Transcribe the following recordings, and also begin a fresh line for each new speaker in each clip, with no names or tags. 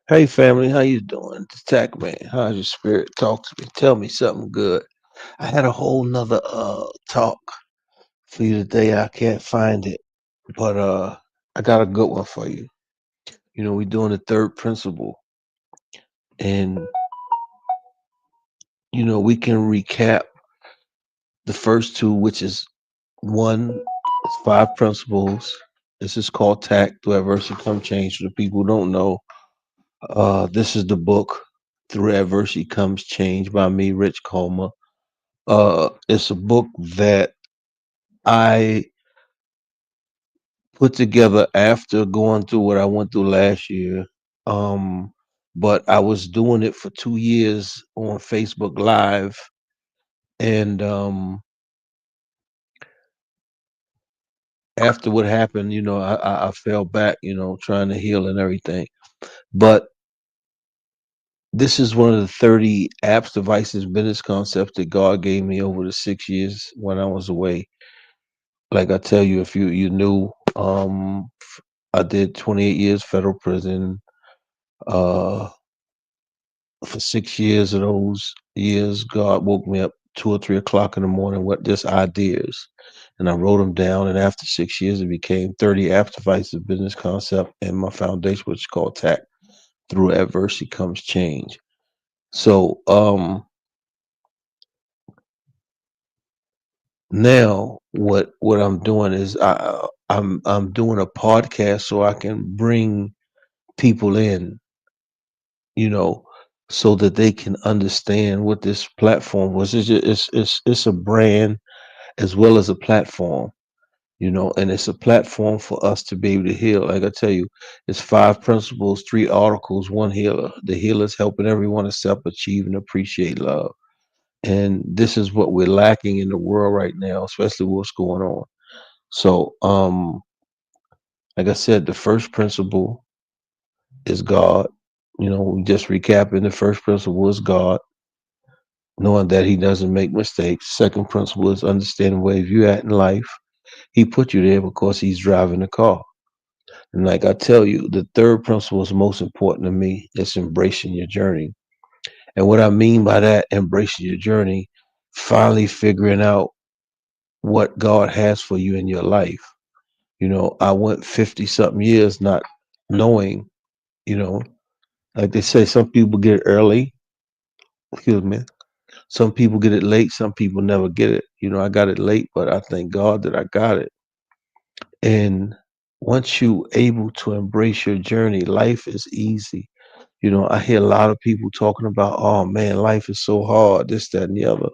Hey family, how you doing? It's Tacc man. How's your spirit? Talk to me. Tell me something good. I had a whole nother talk for you today. I can't find it, but I got a good one for you. We're doing the third principle, and we can recap the first two, which is one is five principles. This is called Tact Through Adversity Come Change. For the people who don't know, this is the book Through Adversity Comes Change by me, Rich Comer. It's a book that I put together after going through what I went through last year. Um, but I was doing it for 2 years on Facebook Live, and after what happened, I fell back, trying to heal and everything. But this is one of the 30 apps, devices, business concepts that God gave me over the 6 years when I was away. Like I tell you, if you knew, I did 28 years federal prison. Uh, for 6 years of those years, God woke me up 2 or 3 o'clock in the morning with just ideas, and I wrote them down. And after 6 years, it became 30 apps, devices, business concept, and my foundation, which is called Tacc. Through adversity comes change. So now what I'm doing is I'm doing a podcast so I can bring people in, you know, so that they can understand what this platform was. It's a brand as well as a platform, and it's a platform for us to be able to heal. Like I tell you, it's five principles, three articles, one healer. The healer's helping everyone accept, achieve, and appreciate love. And this is what we're lacking in the world right now, especially what's going on. So, like I said, the first principle is God. We just recapping, the first principle is God, knowing that He doesn't make mistakes. Second principle is understanding where you at in life. He put you there because He's driving the car. And like I tell you, the third principle is most important to me. It's embracing your journey. And what I mean by that, embracing your journey, finally figuring out what God has for you in your life. I went 50 something years not knowing, you know, like they say, some people get it early, excuse me. Some people get it late, some people never get it. I got it late, but I thank God that I got it. And once you able to embrace your journey, life is easy. I hear a lot of people talking about, oh man, life is so hard, this, that, and the other.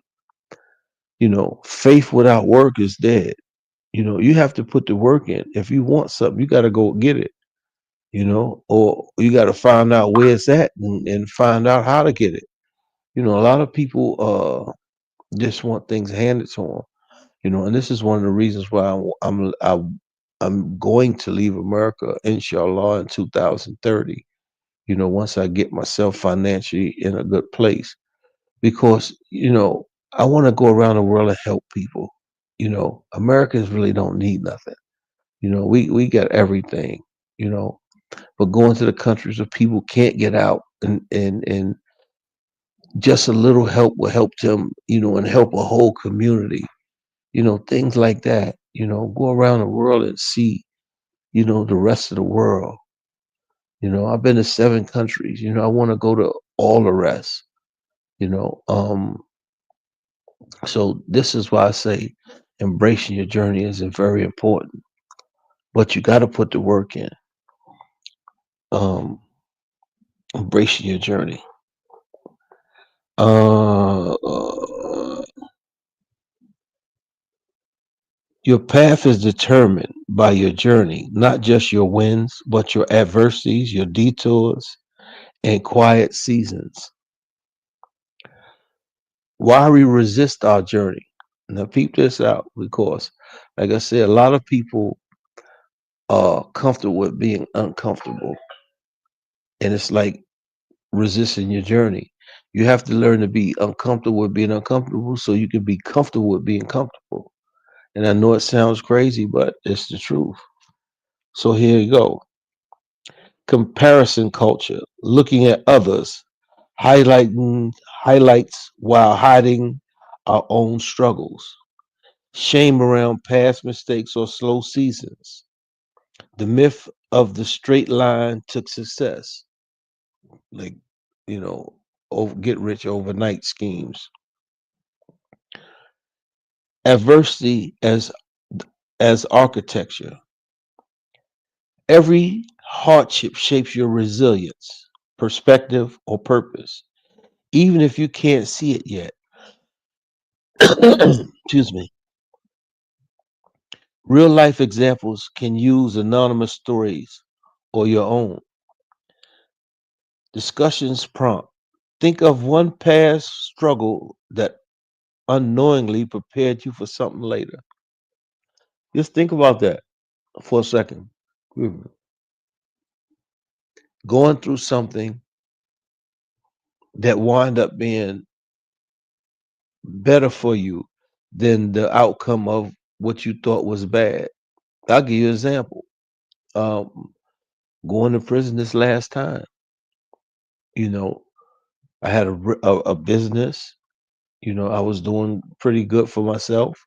Faith without work is dead. You have to put the work in. If you want something, you got to go get it, or you got to find out where it's at and find out how to get it. A lot of people just want things handed to them, and this is one of the reasons why I'm going to leave America, inshallah, in 2030. Once I get myself financially in a good place, because I want to go around the world and help people. Americans really don't need nothing. We got everything. You know, but going to the countries where people can't get out, and just a little help will help them. And help a whole community. Things like that. Go around the world and see. The rest of the world. I've been to 7 countries. I want to go to all the rest. You know, um, So this is why I say embracing your journey is very important. But you got to put the work in. Um, Embracing your journey. Your path is determined by your journey, not just your wins, but your adversities, your detours, and quiet seasons. Why we resist our journey? Now, peep this out, because, like I said, a lot of people are comfortable with being uncomfortable, and it's like resisting your journey. You have to learn to be uncomfortable with being uncomfortable so you can be comfortable with being comfortable. And I know it sounds crazy, but it's the truth. So here you go. Comparison culture, looking at others, highlighting highlights while hiding our own struggles. Shame around past mistakes or slow seasons. The myth of the straight line to success, like, you know, get rich overnight schemes. Adversity as architecture. Every hardship shapes your resilience, perspective, or purpose, even if you can't see it yet. Excuse me. Real life examples can use anonymous stories or your own. Discussions prompt. Think of one past struggle that unknowingly prepared you for something later. Just think about that for a second. Mhm. Going through something that wind up being better for you than the outcome of what you thought was bad. I'll give you an example. Um, Going to prison this last time, you know, I had a business. I was doing pretty good for myself,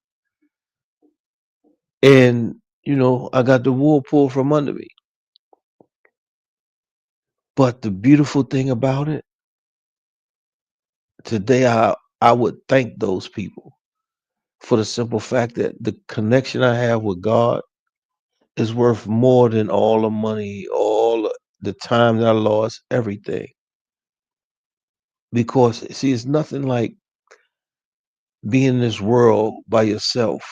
and I got the wool pulled from under me. But the beautiful thing about it, today I would thank those people for the simple fact that the connection I have with God is worth more than all the money, all the time that I lost, everything. Because see, it's nothing like being in this world by yourself.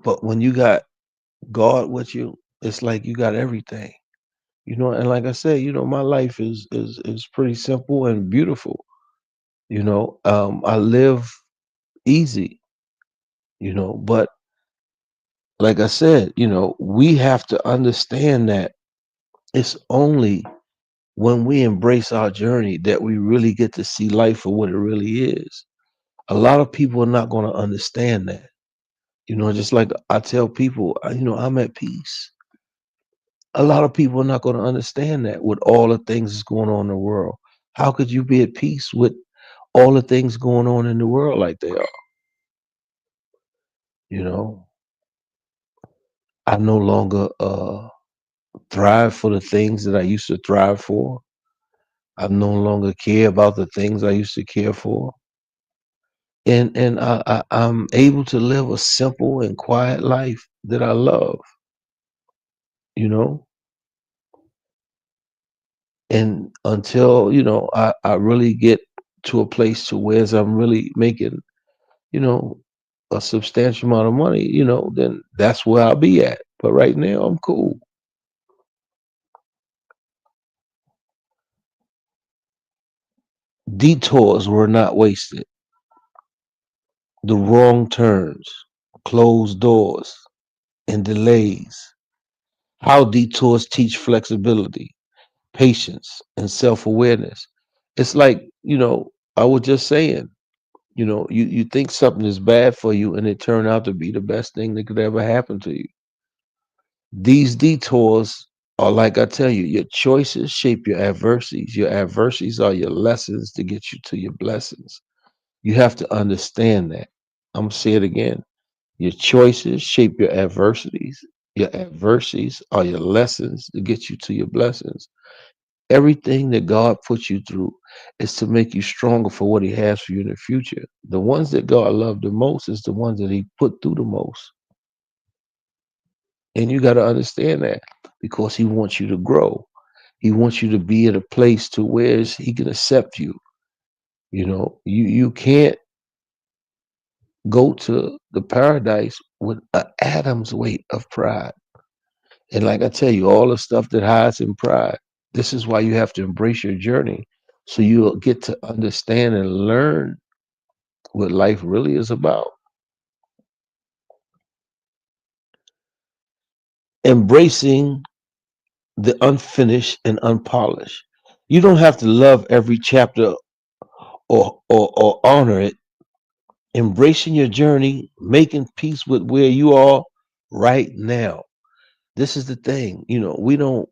But when you got God with you, it's like you got everything. And like I said, my life is pretty simple and beautiful. I live easy, but like I said, we have to understand that it's only when we embrace our journey that we really get to see life for what it really is. A lot of people are not going to understand that. Just like I tell people, I'm at peace. A lot of people are not going to understand that with all the things that's going on in the world. How could you be at peace with all the things going on in the world like they are? You know, I no longer thrive for the things that I used to thrive for. I no longer care about the things I used to care for. And I'm able to live a simple and quiet life that I love, you know. And until I really get to a place to where I'm really making you know a substantial amount of money, then that's where I'll be at. But right now, I'm cool. Detours were not wasted. The wrong turns, closed doors, and delays. How detours teach flexibility, patience, and self awareness. It's like, I was just saying, you think something is bad for you and it turned out to be the best thing that could ever happen to you. These detours are, like I tell you, your choices shape your adversities. Your adversities are your lessons to get you to your blessings. You have to understand that. I'm going to say it again. Your choices shape your adversities. Your adversities are your lessons to get you to your blessings. Everything that God puts you through is to make you stronger for what He has for you in the future. The ones that God loved the most is the ones that He put through the most. And you got to understand that because He wants you to grow. He wants you to be at a place to where He can accept you. You can't go to the paradise with an atom's weight of pride. And like I tell you, all the stuff that hides in pride, this is why you have to embrace your journey so you'll get to understand and learn what life really is about. Embracing the unfinished and unpolished. You don't have to love every chapter or honor it. Embracing your journey, making peace with where you are right now. This is the thing. We don't.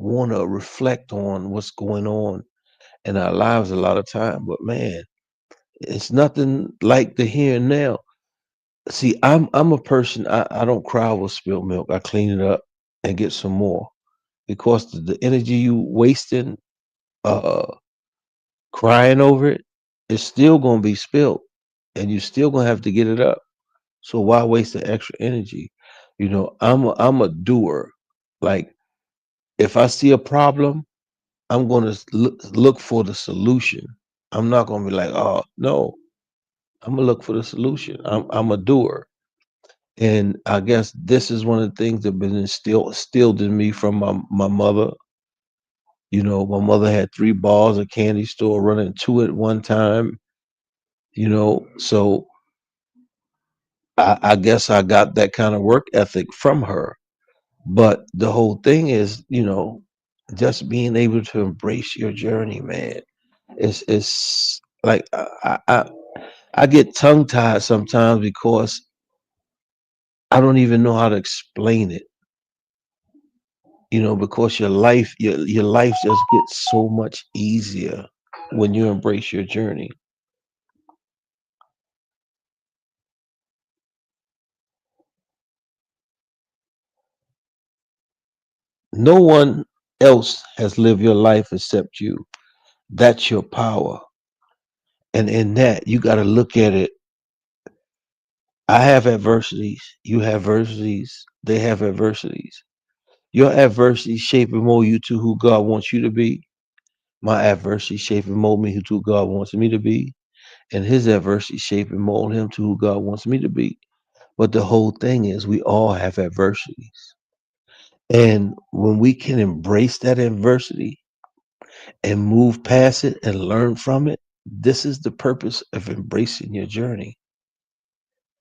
want to reflect on what's going on in our lives a lot of time. But man, it's nothing like the here and now. See, I'm a person. I don't cry over spilled milk. I clean it up and get some more because the energy you wasting uh crying over it is still gonna be spilled, and you still gonna have to get it up. So why waste the extra energy? I'm a doer. Like if I see a problem, I'm gonna look for the solution. I'm not gonna be like, oh no, I'm gonna look for the solution. I'm a doer. And I guess this is one of the things that been instilled in me from my mother. My mother had three balls of candy store running two at one time. So I guess I got that kind of work ethic from her. But the whole thing is, just being able to embrace your journey, man. It's like I get tongue tied sometimes because I don't even know how to explain it. Because your life just gets so much easier when you embrace your journey. No one else has lived your life except you. That's your power. And in that, you got to look at it. I have adversities. You have adversities. They have adversities. Your adversities shape and mold you to who God wants you to be. My adversity shape and mold me to who God wants me to be. And his adversity shape and mold him to who God wants me to be. But the whole thing is we all have adversities. And when we can embrace that adversity and move past it and learn from it, this is the purpose of embracing your journey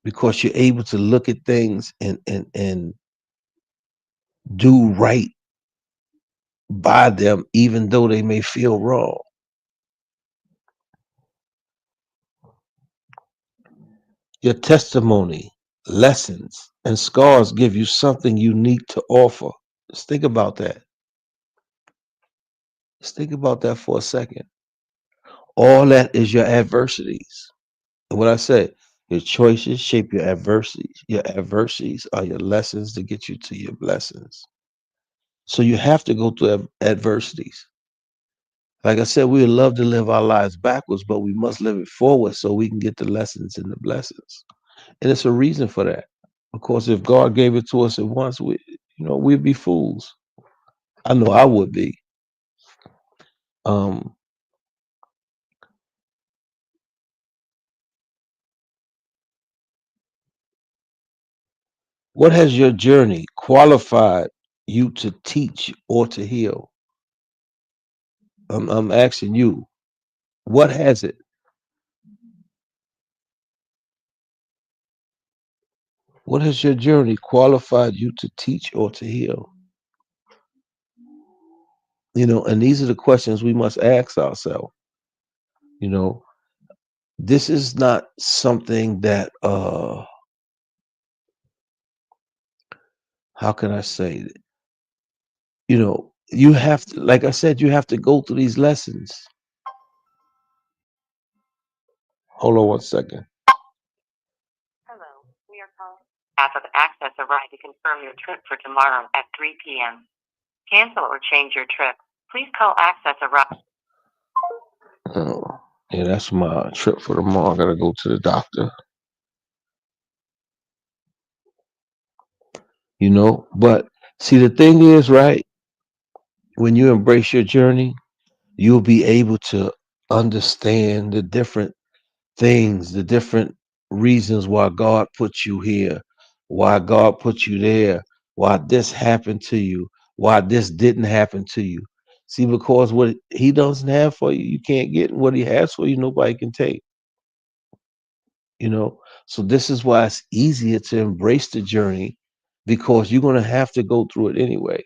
because you're able to look at things and do right by them, even though they may feel wrong. Your testimony, lessons, and scars give you something unique to offer. Just think about that. Just think about that for a second. All that is your adversities. And what I said, your choices shape your adversities. Your adversities are your lessons to get you to your blessings. So you have to go through adversities. Like I said, we would love to live our lives backwards, but we must live it forward so we can get the lessons and the blessings. And it's a reason for that. Of course, if God gave it to us at once, we'd be fools. I know I would be. Um, what has your journey qualified you to teach or to heal? I'm asking you, what has it? What has your journey qualified you to teach or to heal? And these are the questions we must ask ourselves. You know, this is not something that how can I say it? You have to, like I said, you have to go through these lessons. Hold on one second. Oh, yeah, that's my trip for tomorrow. I gotta go to the doctor. But see, the thing is, right? When you embrace your journey, you'll be able to understand the different things, the different reasons why God put you here, why God put you there, why this happened to you, why this didn't happen to you. See, because what he doesn't have for you, you can't get. What he has for you, nobody can take. you know so this is why it's easier to embrace the journey because you're going to have to go through it anyway.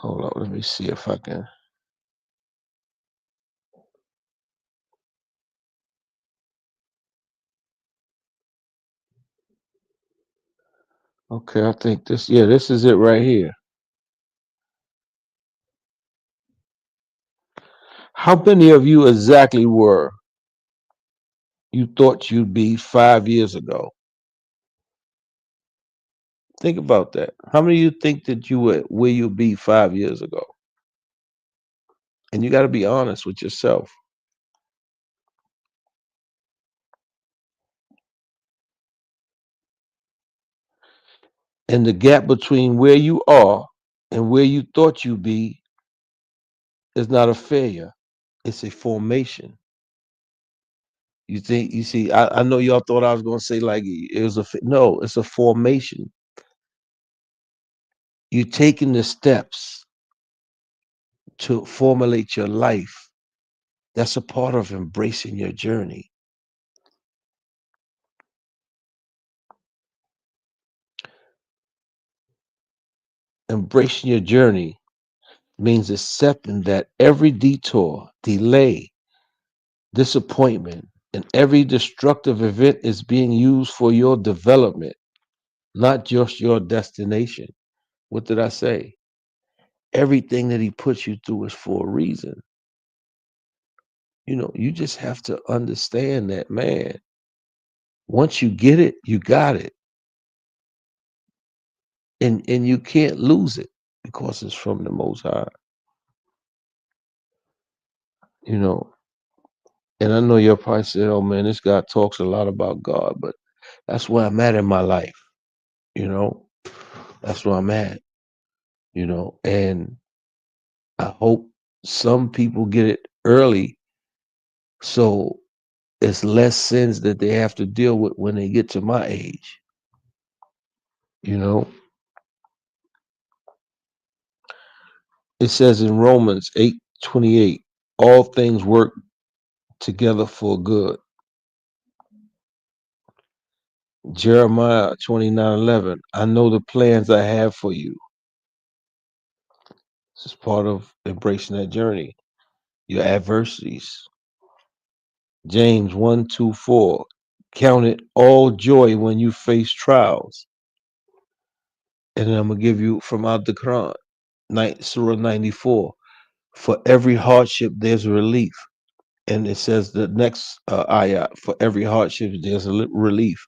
Hold on, let me see if I can. Okay, I think this. Yeah, this is it right here. How many of you exactly were you thought you'd be 5 years ago? Think about that. How many of you think that you were where you'll be 5 years ago? And you got to be honest with yourself. And the gap between where you are and where you thought you'd be is not a failure. It's a formation. You think you see? I know y'all thought I was going to say like it was no. It's a formation. You're taking the steps to formulate your life. That's a part of embracing your journey. Embracing your journey means accepting that every detour, delay, disappointment, and every destructive event is being used for your development, not just your destination. What did I say? Everything that he puts you through is for a reason. You just have to understand that, man. Once you get it, you got it. And you can't lose it because it's from the most high. You know, and I know you'll probably say, oh man, this guy talks a lot about God, but that's where I'm at in my life, you know. That's where I'm at, and I hope some people get it early so it's less sins that they have to deal with when they get to my age, you know. It says in Romans 8:28, all things work together for good. Jeremiah 29:11, I know the plans I have for you. This is part of embracing that journey, your adversities. James 1:2-4, count it all joy when you face trials. And then I'm going to give you from out the Quran, Surah 94. For every hardship, there's relief. And it says the next ayah, for every hardship, there's a relief.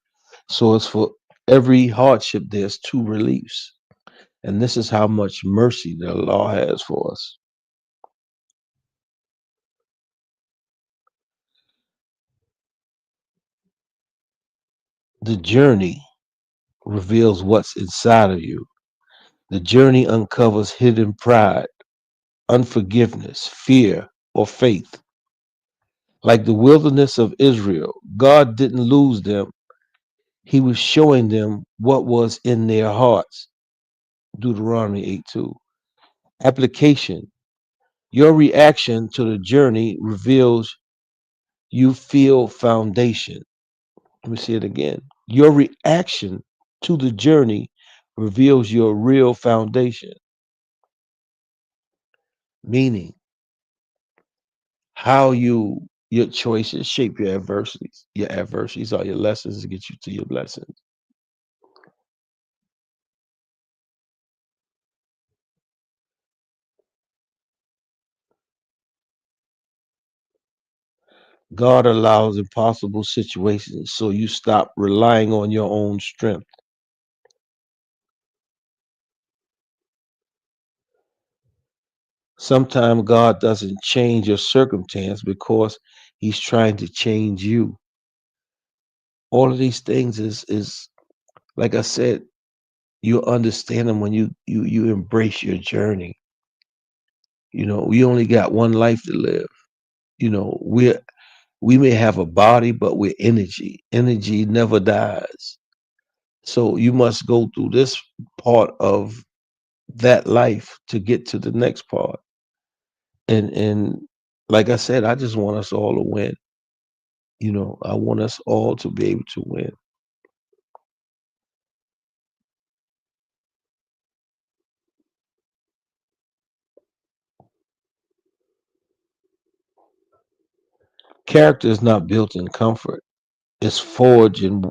So it's for every hardship, there's two reliefs. And this is how much mercy the law has for us. The journey reveals what's inside of you. The journey uncovers hidden pride, unforgiveness, fear, or faith. Like the wilderness of Israel, God didn't lose them. He was showing them what was in their hearts. Deuteronomy 8:2. Application. Your reaction to the journey reveals you feel foundation. Let me say it again. Your reaction to the journey reveals your real foundation. Meaning, how your choices shape your adversities. Your adversities are your lessons to get you to your blessings. God allows impossible situations so you stop relying on your own strength. Sometimes God doesn't change your circumstance because he's trying to change you. All of these things is like I said, you understand them when you embrace your journey. We only got one life to live. We may have a body, but we're energy. Energy never dies. So you must go through this part of that life to get to the next part. And like I said, I just want us all to win. I want us all to be able to win. Character is not built in comfort. It's forged in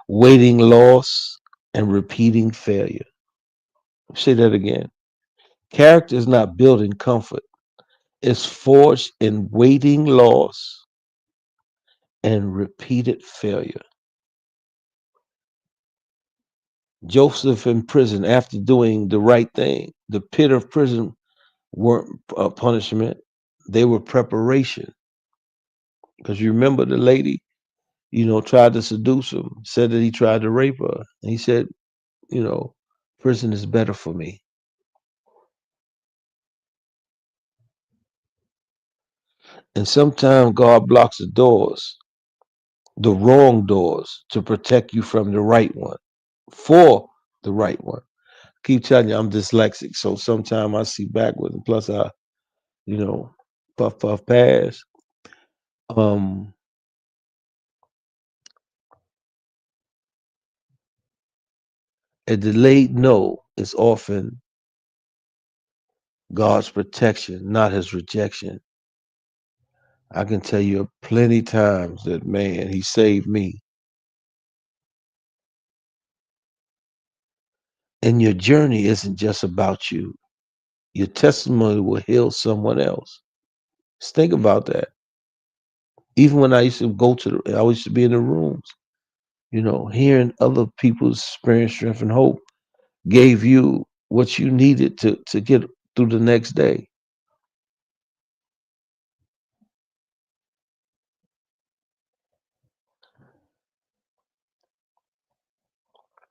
waiting loss and repeating failure. Say that again. Character is not built in comfort. It's forged in waiting loss and repeated failure. Joseph in prison after doing the right thing. The pit of prison weren't punishment, they were preparation. Because you remember the lady, tried to seduce him, said that he tried to rape her. And he said, you know, prison is better for me. And sometimes God blocks the wrong doors, to protect you from the right one, for the right one. Keep telling you, I'm dyslexic, so sometimes I see backwards. And plus, you know, puff puff pass. Um, a delayed no is often God's protection, not His rejection. I can tell you plenty times that man, He saved me. And your journey isn't just about you. Your testimony will heal someone else. Just think about that. Even when I used to I used to be in the rooms, hearing other people's experience, strength, and hope gave you what you needed to get through the next day.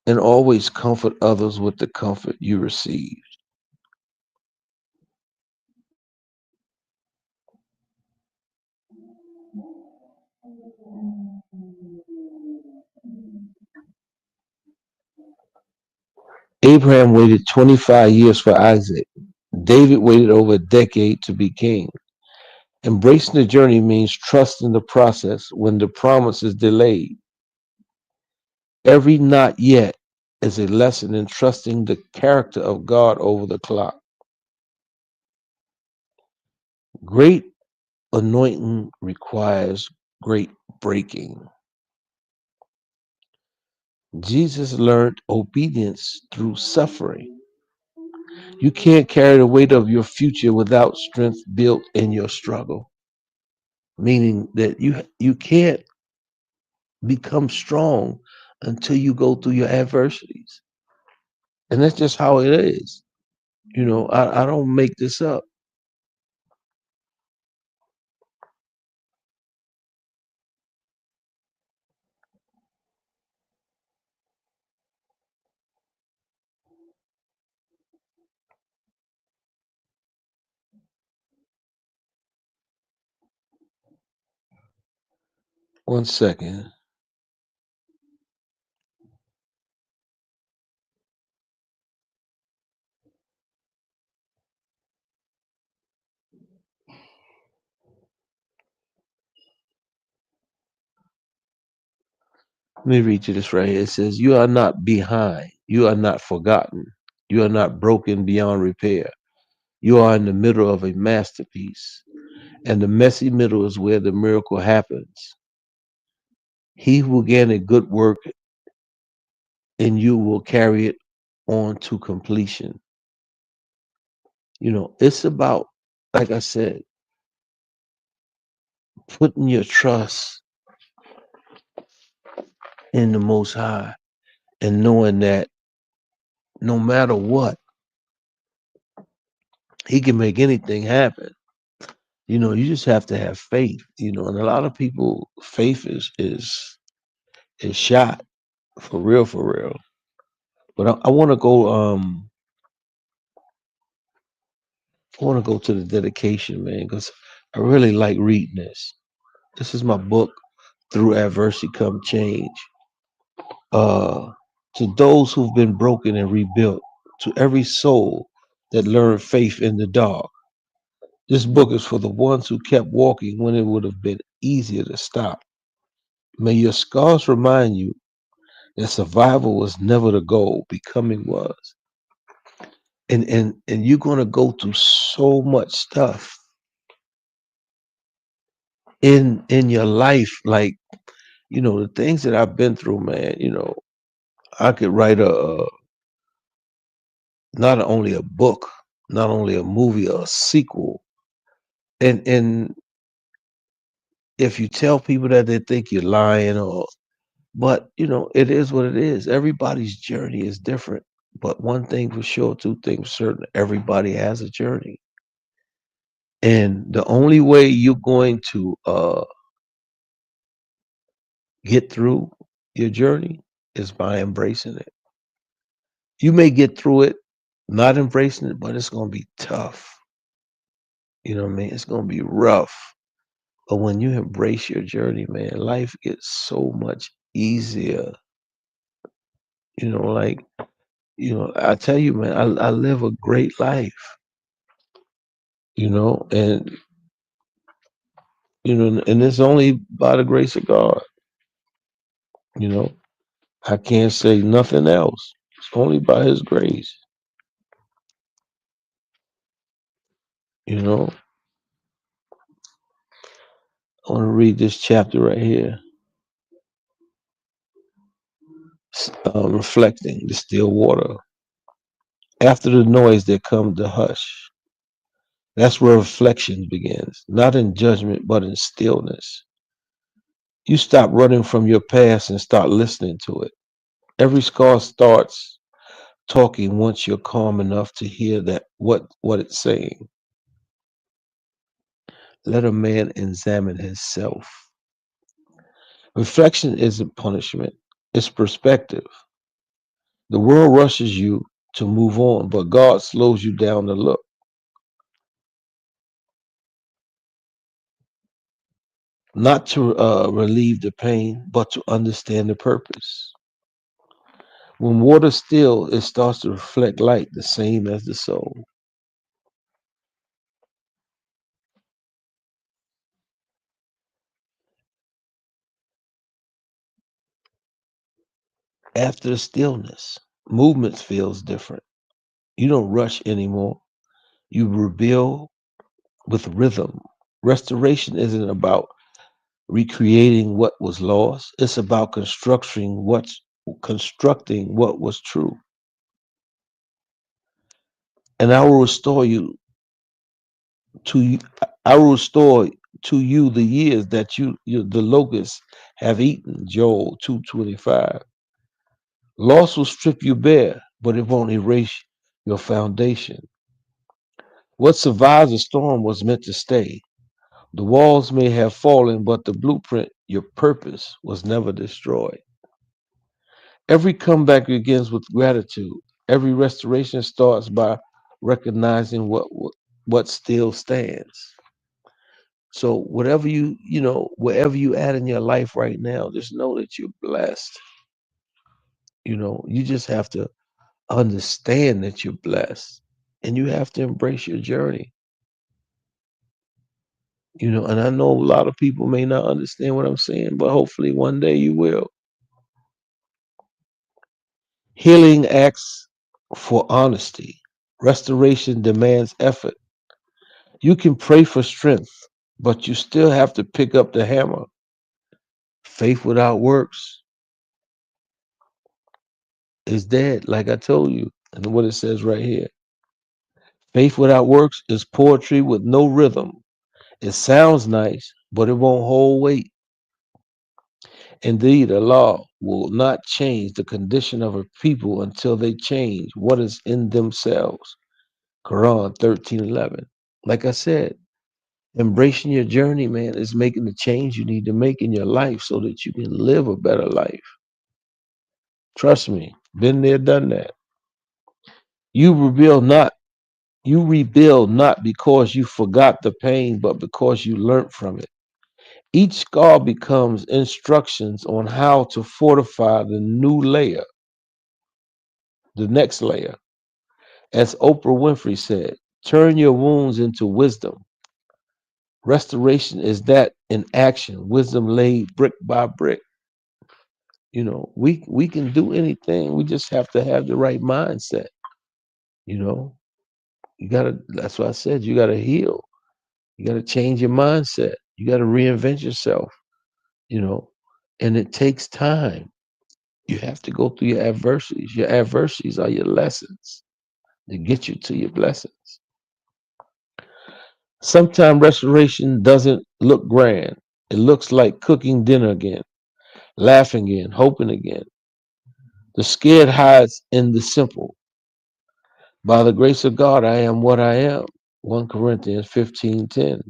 And always comfort others with the comfort you receive. Abraham waited 25 years for Isaac. David waited over a decade to be king. Embracing the journey means trusting the process when the promise is delayed. Every not yet is a lesson in trusting the character of God over the clock. Great anointing requires great breaking. Jesus learned obedience through suffering. You can't carry the weight of your future without strength built in your struggle. Meaning that you can't become strong until you go through your adversities. And that's just how it is. I don't make this up. One second. Let me read you this right here. It says, "You are not behind. You are not forgotten. You are not broken beyond repair. You are in the middle of a masterpiece. And the messy middle is where the miracle happens. He who began a good work in you will carry it on to completion." It's about, like I said, putting your trust in the Most High and knowing that no matter what, He can make anything happen. You just have to have faith. And a lot of people, faith is shot, for real, for real. But I want to go. I want to go to the dedication, man, because I really like reading this. This is my book, Through Adversity Come Change. Uh, to those who've been broken and rebuilt, to every soul that learned faith in the dark. This book is for the ones who kept walking when it would have been easier to stop. May your scars remind you that survival was never the goal, becoming was. And you're gonna go through so much stuff. in your life, like, the things that I've been through, man. I could write a not only a book, not only a movie, a sequel. And if you tell people that, they think you're lying, or but it is what it is. Everybody's journey is different. But one thing for sure, two things for certain, everybody has a journey. And the only way you're going to get through your journey is by embracing it. You may get through it not embracing it, but it's going to be tough. You know what I mean? It's going to be rough. But when you embrace your journey, man, life gets so much easier. Like, I tell you, man, I live a great life, and, and it's only by the grace of God, you know. I can't say nothing else. It's only by his grace, you know. I want to read this chapter right here. Reflecting the still water. After the noise, there comes the hush. That's where reflection begins, not in judgment, but in stillness. You stop running from your past and start listening to it. Every scar starts talking once you're calm enough to hear that what it's saying. Let a man examine himself. Reflection isn't punishment, it's perspective. The world rushes you to move on, but God slows you down to look. Not to relieve the pain, but to understand the purpose. When water still, it starts to reflect light, the same as the soul. After the stillness, movement feels different. You don't rush anymore. You rebuild with rhythm. Restoration isn't about recreating what was lost. It's about constructing what was true. And I will restore you to you. I will restore to you the years that the locusts have eaten. Joel 2:25. Loss will strip you bare, but it won't erase your foundation. What survives the storm was meant to stay. The walls may have fallen, but the blueprint, your purpose, was never destroyed. Every comeback begins with gratitude. Every restoration starts by recognizing what still stands. So wherever you at in your life right now, just know that you're blessed. You just have to understand that you're blessed, and you have to embrace your journey. And I know a lot of people may not understand what I'm saying, but hopefully one day you will. Healing asks for honesty. Restoration demands effort. You can pray for strength, but you still have to pick up the hammer. Faith without works is dead, like I told you, and what it says right here. Faith without works is poetry with no rhythm. It sounds nice, but it won't hold weight. Indeed, a law will not change the condition of a people until they change what is in themselves. Quran 13:11. Like I said, embracing your journey, man, is making the change you need to make in your life so that you can live a better life. Trust me, been there, done that. You rebuild not you rebuild not because you forgot the pain, but because you learned from it. Each scar becomes instructions on how to fortify the new layer, the next layer. As Oprah Winfrey said, turn your wounds into wisdom. Restoration is that in action, wisdom laid brick by brick. We can do anything. We just have to have the right mindset. You know, that's what I said. You gotta heal. You gotta change your mindset. You got to reinvent yourself, you know, and it takes time. You have to go through your adversities. Your adversities are your lessons to get you to your blessings. Sometimes restoration doesn't look grand. It looks like cooking dinner again, laughing again, hoping again. The scared hides in the simple. By the grace of God, I am what I am. 1 Corinthians 15:10.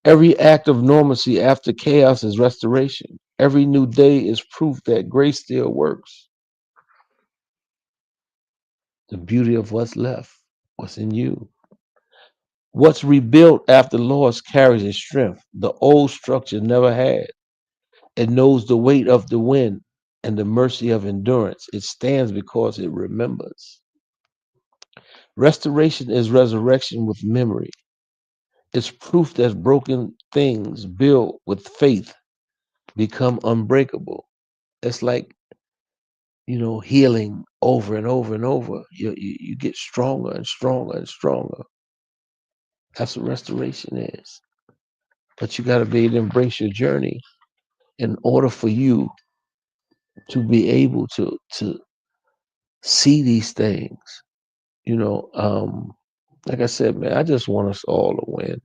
Every act of normalcy after chaos is restoration. Every new day is proof that grace still works. The beauty of what's left, what's in you. What's rebuilt after loss carries its strength. The old structure never had. It knows the weight of the wind and the mercy of endurance. It stands because it remembers. Restoration is resurrection with memory. It's proof that broken things built with faith become unbreakable. It's like, healing over and over and over. You get stronger and stronger and stronger. That's what restoration is. But you got to be able to embrace your journey in order for you to be able to see these things. You know, um, like I said, man, I just want us all to win.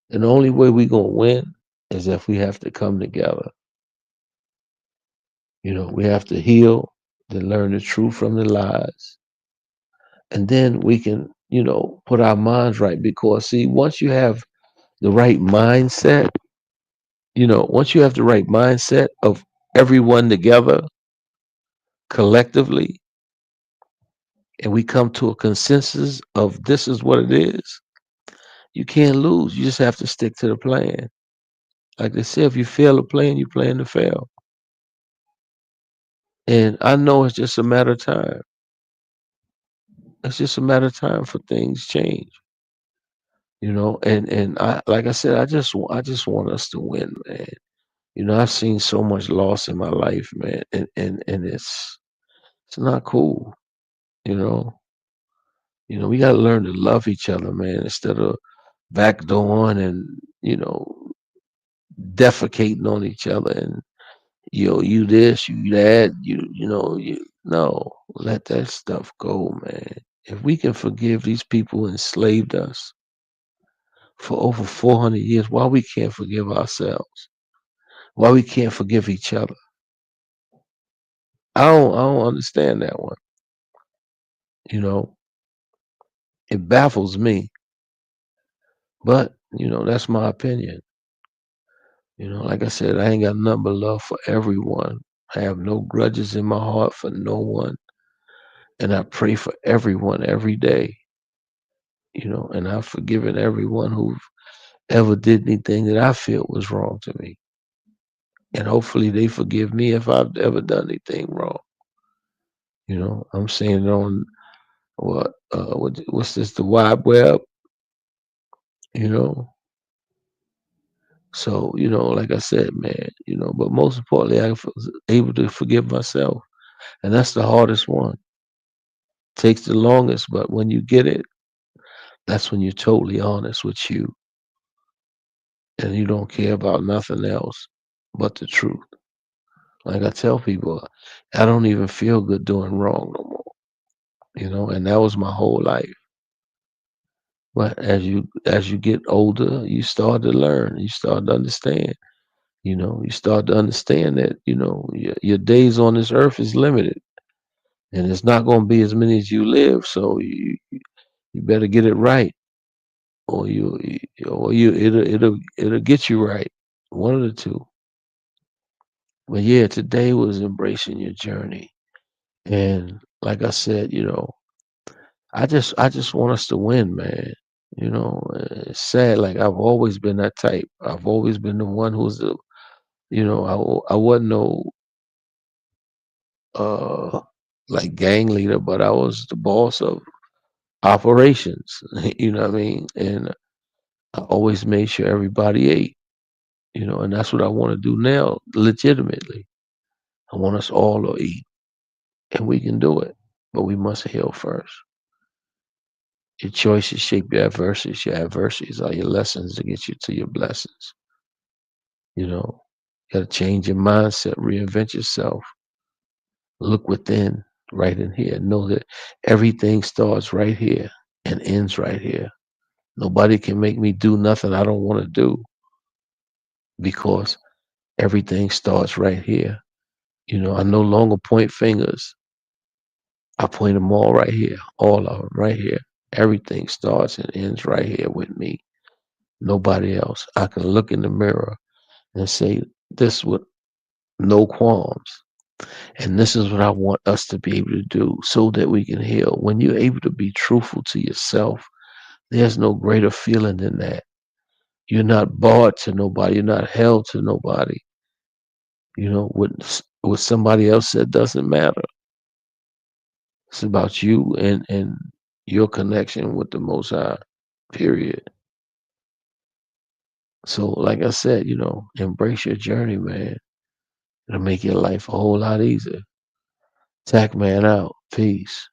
And the only way we gonna win is if we have to come together. We have to heal, then learn the truth from the lies, and then we can, put our minds right. Because see, once you have the right mindset, once you have the right mindset of everyone together collectively, and we come to a consensus of this is what it is, you can't lose. You just have to stick to the plan. Like they say, if you fail a plan, you plan to fail. And I know it's just a matter of time. It's just a matter of time for things change. And I, like I said, I just want us to win, man. I've seen so much loss in my life, man, and it's not cool. You know, we got to learn to love each other, man, instead of backdooring and you know defecating on each other and you this, you that, you no, let that stuff go, man. If we can forgive these people who enslaved us for over 400 years, why we can't forgive ourselves? Why we can't forgive each other? I don't understand that one. You know, it baffles me, but that's my opinion. Like I said, I ain't got nothing but love for everyone. I have no grudges in my heart for no one, and I pray for everyone every day. And I've forgiven everyone who ever did anything that I feel was wrong to me. And hopefully they forgive me if I've ever done anything wrong. I'm saying it on what's this, the wide web, you know. So, like I said, man, but most importantly, was able to forgive myself. And that's the hardest one. Takes the longest, but when you get it, that's when you're totally honest with you and you don't care about nothing else but the truth. Like I tell people, I don't even feel good doing wrong no more, and that was my whole life. But as you get older, you start to learn, you start to understand, you start to understand that, your days on this earth is limited and it's not going to be as many as you live. So you better get it right or it'll get you right. One of the two. But yeah, today was embracing your journey. And like I said, I just want us to win, man. It's sad. Like I've always been that type. I've always been the one who's the, I wasn't no uh like gang leader, but I was the boss of operations. You know what I mean? And I always made sure everybody ate. And that's what I want to do now, legitimately. I want us all to eat, and we can do it, but we must heal first. Your choices shape your adversities. Your adversities are your lessons to get you to your blessings. You know, you got to change your mindset, reinvent yourself, look within, right in here. Know that everything starts right here and ends right here. Nobody can make me do nothing I don't want to do because everything starts right here. I no longer point fingers. I point them all right here, all of them right here. Everything starts and ends right here with me. Nobody else. I can look in the mirror and say this with no qualms. And this is what I want us to be able to do so that we can heal. When you're able to be truthful to yourself, there's no greater feeling than that. You're not barred to nobody. You're not held to nobody. What somebody else said doesn't matter. It's about you and your connection with the Most High. Period. So, like I said, embrace your journey, man. It'll make your life a whole lot easier. Tac man out. Peace.